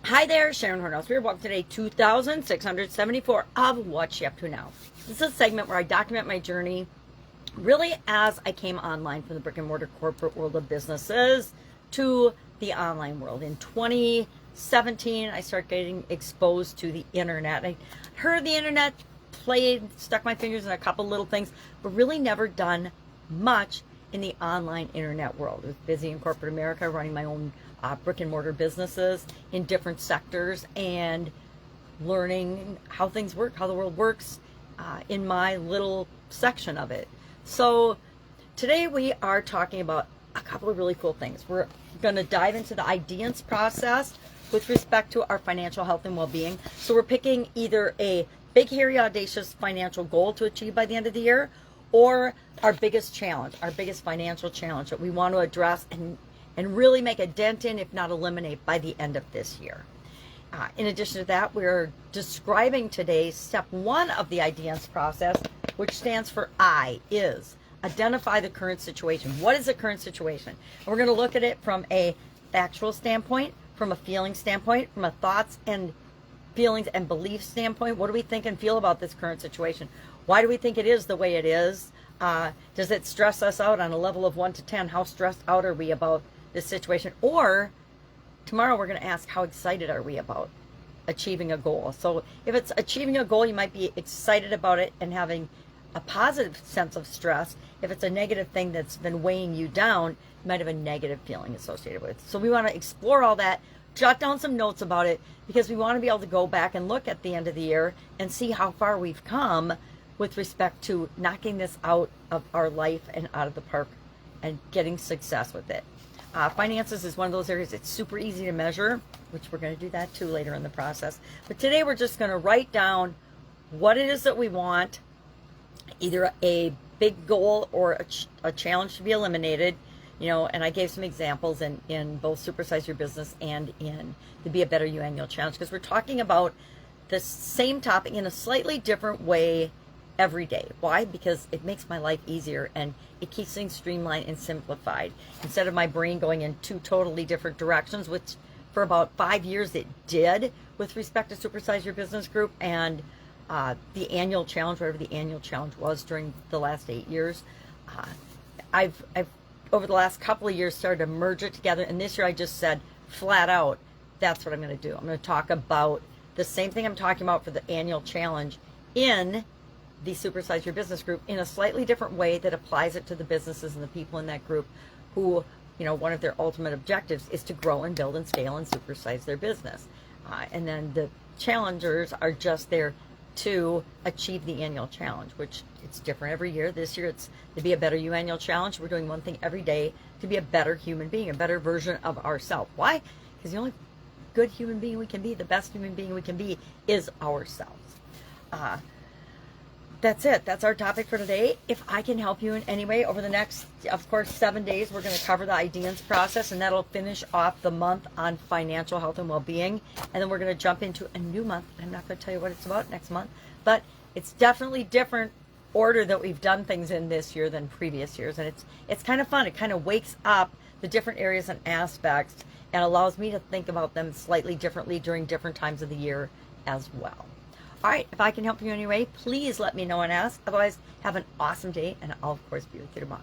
Hi there, Sharon Horne-Ellstrom here. Welcome to day 2674 of What's She Up To Now. This is a segment where I document my journey really as I came online from the brick and mortar corporate world of businesses to the online world. In 2017, I started getting exposed to the internet. I heard the internet, played, stuck my fingers in a couple little things, but really never done much in the online internet world. I was busy in corporate America running my own brick and mortar businesses in different sectors and learning how things work, how the world works in my little section of it. So today we are talking about a couple of really cool things. We're going to dive into the IDEANCE process with respect to our financial health and well-being. So we're picking either a big, hairy, audacious financial goal to achieve by the end of the year, or our biggest challenge, our biggest financial challenge that we want to address and really make a dent in, if not eliminate, by the end of this year. In addition to that, we're describing today step 1 of the IDEANCE process, which stands for I, is identify the current situation. What is the current situation? And we're going to look at it from a factual standpoint, from a feeling standpoint, from a thoughts and feelings and belief standpoint. What do we think and feel about this current situation? Why do we think it is the way it is? Does it stress us out on a level of 1 to 10? How stressed out are we about this situation? Or tomorrow we're going to ask, how excited are we about achieving a goal? So if it's achieving a goal, you might be excited about it and having a positive sense of stress. If it's a negative thing that's been weighing you down, you might have a negative feeling associated with it. So we want to explore all that, jot down some notes about it, because we want to be able to go back and look at the end of the year and see how far we've come with respect to knocking this out of our life and out of the park and getting success with it. Finances is one of those areas it's super easy to measure, which we're going to do that too later in the process. But today we're just going to write down what it is that we want, either a big goal or a challenge to be eliminated. You know, and I gave some examples in both Supersize Your Business and in the Be a Better You Annual Challenge, because we're talking about the same topic in a slightly different way every day. Why? Because it makes my life easier and it keeps things streamlined and simplified. Instead of my brain going in 2 totally different directions, which for about 5 years it did with respect to Supersize Your Business Group and the annual challenge, whatever the annual challenge was during the last 8 years. I've over the last couple of years started to merge it together, and this year I just said flat out, that's what I'm going to do. I'm going to talk about the same thing I'm talking about for the annual challenge in the Supersize Your Business group in a slightly different way that applies it to the businesses and the people in that group who, you know, one of their ultimate objectives is to grow and build and scale and supersize their business. And then the challengers are just there to achieve the annual challenge, which it's different every year. This year it's to Be a Better You Annual Challenge. We're doing one thing every day to be a better human being, a better version of ourselves. Why? Because the only good human being we can be, the best human being we can be, is ourselves. That's it. That's our topic for today. If I can help you in any way over the next, of course, 7 days, we're going to cover the IDEANCE process, and that'll finish off the month on financial health and well-being. And then we're going to jump into a new month. I'm not going to tell you what it's about next month, but it's definitely different order that we've done things in this year than previous years. And it's kind of fun. It kind of wakes up the different areas and aspects and allows me to think about them slightly differently during different times of the year as well. All right, if I can help you in any way, please let me know and ask. Otherwise, have an awesome day, and I'll, of course, be with you tomorrow.